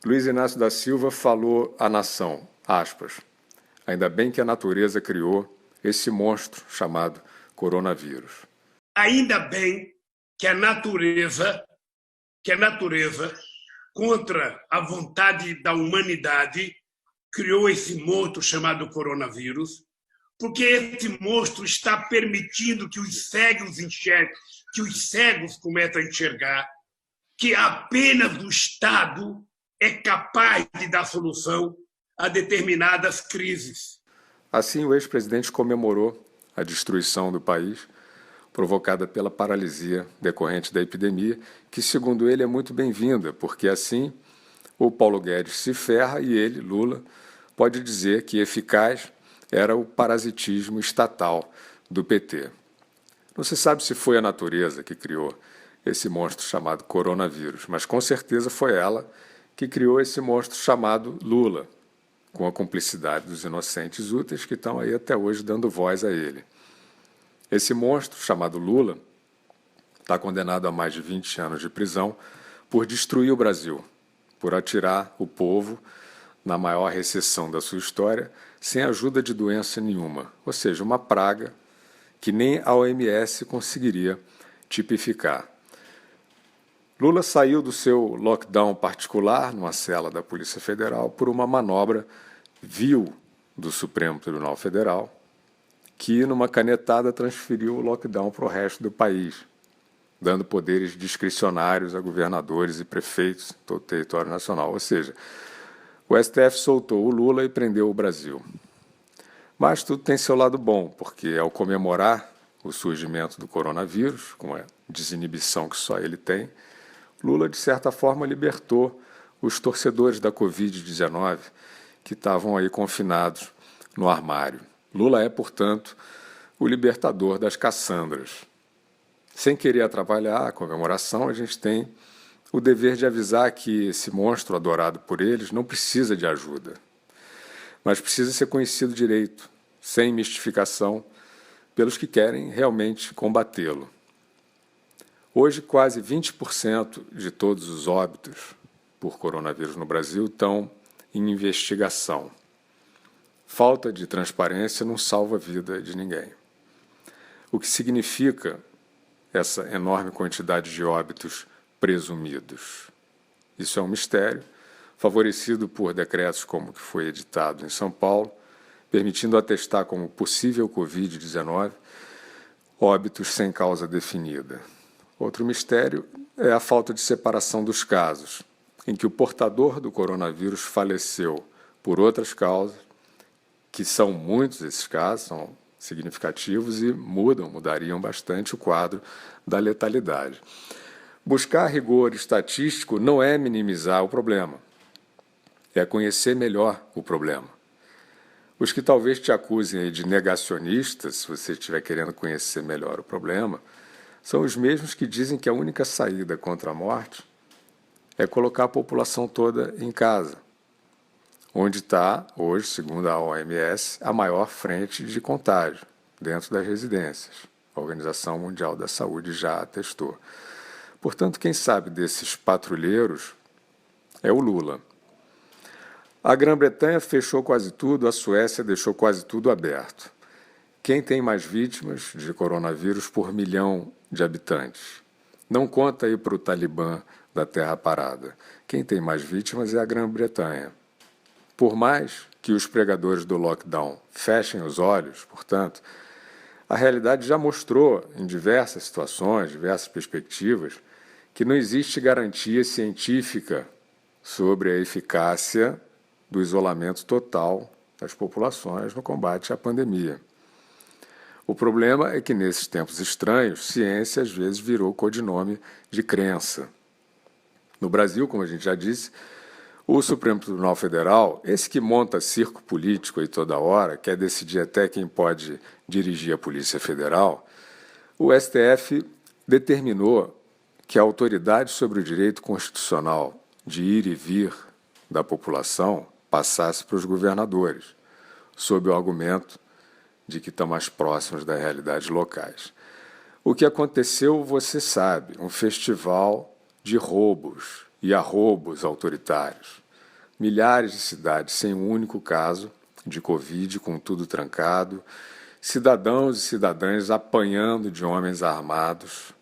Luiz Inácio da Silva falou à nação, aspas, ainda bem que a natureza criou esse monstro chamado coronavírus. Ainda bem que a natureza, contra a vontade da humanidade, criou esse monstro chamado coronavírus, porque esse monstro está permitindo que os cegos enxerguem, que os cegos começam a enxergar, que apenas o Estado é capaz de dar solução a determinadas crises. Assim, o ex-presidente comemorou a destruição do país provocada pela paralisia decorrente da epidemia, que, segundo ele, é muito bem-vinda, porque assim o Paulo Guedes se ferra e ele, Lula, pode dizer que eficaz era o parasitismo estatal do PT. Não se sabe se foi a natureza que criou esse monstro chamado coronavírus, mas com certeza foi ela que criou esse monstro chamado Lula, com a cumplicidade dos inocentes úteis que estão aí até hoje dando voz a ele. Esse monstro, chamado Lula, está condenado a mais de 20 anos de prisão por destruir o Brasil, por atirar o povo na maior recessão da sua história, sem ajuda de doença nenhuma, ou seja, uma praga que nem a OMS conseguiria tipificar. Lula saiu do seu lockdown particular, numa cela da Polícia Federal, por uma manobra vil do Supremo Tribunal Federal, que, numa canetada, transferiu o lockdown para o resto do país, dando poderes discricionários a governadores e prefeitos em todo o território nacional. Ou seja, o STF soltou o Lula e prendeu o Brasil. Mas tudo tem seu lado bom, porque ao comemorar o surgimento do coronavírus, com a desinibição que só ele tem, Lula, de certa forma, libertou os torcedores da Covid-19 que estavam aí confinados no armário. Lula é, portanto, o libertador das Cassandras. Sem querer atrapalhar a comemoração, a gente tem o dever de avisar que esse monstro adorado por eles não precisa de ajuda, mas precisa ser conhecido direito, sem mistificação, pelos que querem realmente combatê-lo. Hoje, quase 20% de todos os óbitos por coronavírus no Brasil estão em investigação. Falta de transparência não salva a vida de ninguém. O que significa essa enorme quantidade de óbitos presumidos? Isso é um mistério, favorecido por decretos como o que foi editado em São Paulo, permitindo atestar como possível Covid-19 óbitos sem causa definida. Outro mistério é a falta de separação dos casos, em que o portador do coronavírus faleceu por outras causas, que são muitos esses casos, são significativos e mudariam bastante o quadro da letalidade. Buscar rigor estatístico não é minimizar o problema, é conhecer melhor o problema. Os que talvez te acusem de negacionista, se você estiver querendo conhecer melhor o problema, são os mesmos que dizem que a única saída contra a morte é colocar a população toda em casa, onde está, hoje, segundo a OMS, a maior frente de contágio, dentro das residências. A Organização Mundial da Saúde já atestou. Portanto, quem sabe desses patrulheiros é o Lula. A Grã-Bretanha fechou quase tudo, a Suécia deixou quase tudo aberto. Quem tem mais vítimas de coronavírus por milhão de habitantes? Não conta aí para o Talibã da Terra Parada. Quem tem mais vítimas é a Grã-Bretanha. Por mais que os pregadores do lockdown fechem os olhos, portanto, a realidade já mostrou em diversas situações, diversas perspectivas, que não existe garantia científica sobre a eficácia do isolamento total das populações no combate à pandemia. O problema é que, nesses tempos estranhos, ciência às vezes virou codinome de crença. No Brasil, como a gente já disse, o Supremo Tribunal Federal, esse que monta circo político aí toda hora, quer decidir até quem pode dirigir a Polícia Federal, o STF determinou que a autoridade sobre o direito constitucional de ir e vir da população passasse para os governadores, sob o argumento de que estão mais próximos das realidades locais. O que aconteceu, você sabe, um festival de roubos e arroubos autoritários. milhares de cidades sem um único caso de Covid, com tudo trancado, cidadãos e cidadãs apanhando de homens armados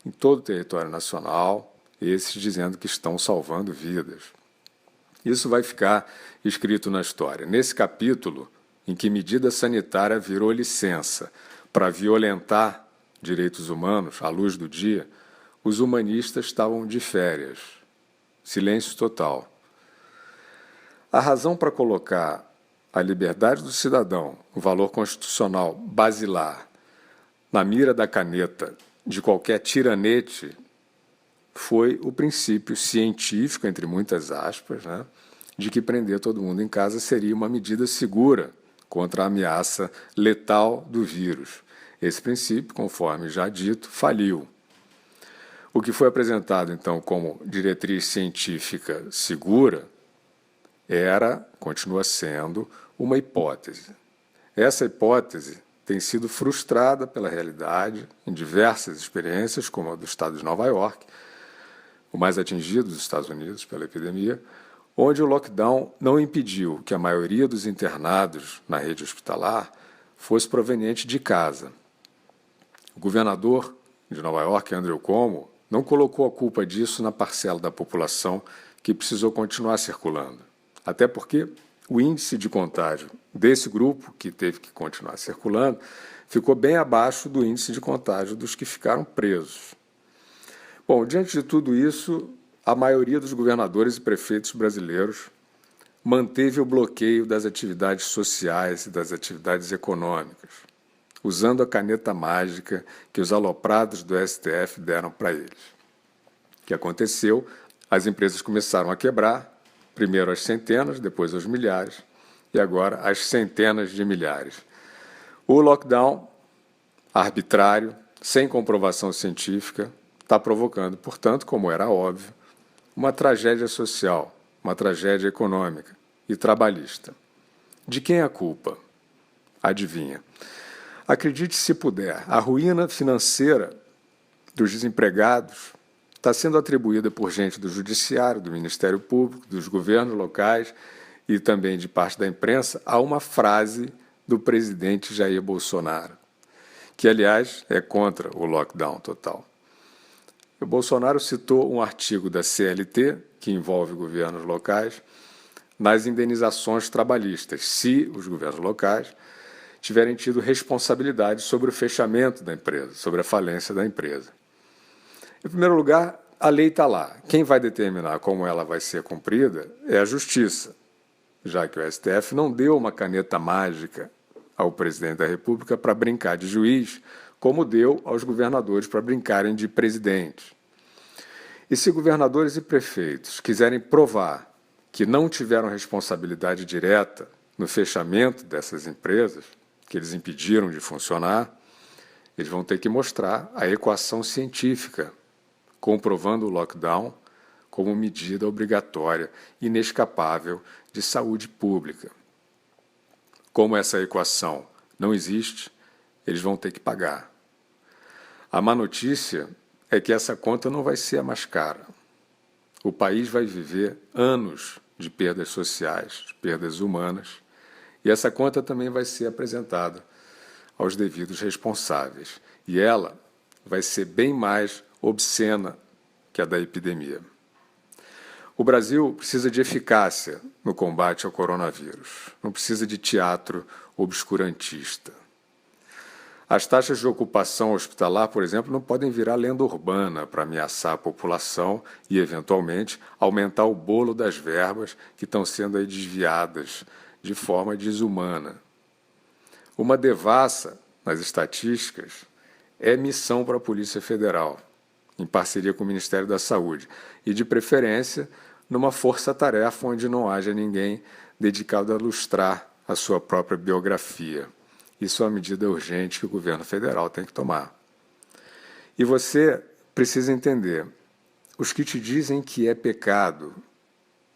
em todo o território nacional, esses dizendo que estão salvando vidas. Isso vai ficar escrito na história. Nesse capítulo, em que medida sanitária virou licença para violentar direitos humanos à luz do dia, os humanistas estavam de férias. Silêncio total. A razão para colocar a liberdade do cidadão, o valor constitucional basilar, na mira da caneta de qualquer tiranete, foi o princípio científico, entre muitas aspas, né, de que prender todo mundo em casa seria uma medida segura contra a ameaça letal do vírus. Esse princípio, conforme já dito, faliu. O que foi apresentado, então, como diretriz científica segura continua sendo, uma hipótese. Essa hipótese tem sido frustrada pela realidade em diversas experiências, como a do estado de Nova York, o mais atingido dos Estados Unidos pela epidemia, onde o lockdown não impediu que a maioria dos internados na rede hospitalar fosse proveniente de casa. O governador de Nova York, Andrew Cuomo, não colocou a culpa disso na parcela da população que precisou continuar circulando. Até porque o índice de contágio desse grupo, que teve que continuar circulando, ficou bem abaixo do índice de contágio dos que ficaram presos. Bom, diante de tudo isso, a maioria dos governadores e prefeitos brasileiros manteve o bloqueio das atividades sociais e das atividades econômicas, usando a caneta mágica que os aloprados do STF deram para eles. O que aconteceu? As empresas começaram a quebrar, primeiro as centenas, depois aos milhares, e agora as centenas de milhares. O lockdown arbitrário, sem comprovação científica, está provocando, portanto, como era óbvio, uma tragédia social, uma tragédia econômica e trabalhista. De quem é a culpa? Adivinha. Acredite se puder, a ruína financeira dos desempregados está sendo atribuída por gente do Judiciário, do Ministério Público, dos governos locais e também de parte da imprensa a uma frase do presidente Jair Bolsonaro, que, aliás, é contra o lockdown total. O Bolsonaro citou um artigo da CLT, que envolve governos locais, nas indenizações trabalhistas, se os governos locais tiverem tido responsabilidade sobre o fechamento da empresa, sobre a falência da empresa. Em primeiro lugar, a lei está lá. Quem vai determinar como ela vai ser cumprida é a Justiça, já que o STF não deu uma caneta mágica ao presidente da República para brincar de juiz, como deu aos governadores para brincarem de presidente. E se governadores e prefeitos quiserem provar que não tiveram responsabilidade direta no fechamento dessas empresas, que eles impediram de funcionar, eles vão ter que mostrar a equação científica, comprovando o lockdown como medida obrigatória, inescapável de saúde pública. Como essa equação não existe, eles vão ter que pagar. A má notícia é que essa conta não vai ser a mais cara. O país vai viver anos de perdas sociais, de perdas humanas, e essa conta também vai ser apresentada aos devidos responsáveis. E ela vai ser bem mais obscena que a da epidemia. O Brasil precisa de eficácia no combate ao coronavírus, não precisa de teatro obscurantista. As taxas de ocupação hospitalar, por exemplo, não podem virar lenda urbana para ameaçar a população e, eventualmente, aumentar o bolo das verbas que estão sendo aí desviadas de forma desumana. Uma devassa nas estatísticas é missão para a Polícia Federal, em parceria com o Ministério da Saúde, e, de preferência, numa força-tarefa onde não haja ninguém dedicado a lustrar a sua própria biografia. Isso é uma medida urgente que o governo federal tem que tomar. E você precisa entender, os que te dizem que é pecado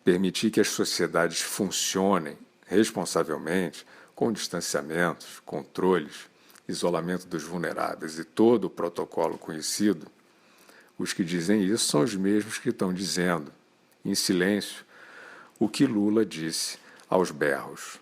permitir que as sociedades funcionem responsavelmente, com distanciamentos, controles, isolamento dos vulneráveis e todo o protocolo conhecido, os que dizem isso são os mesmos que estão dizendo, em silêncio, o que Lula disse aos berros.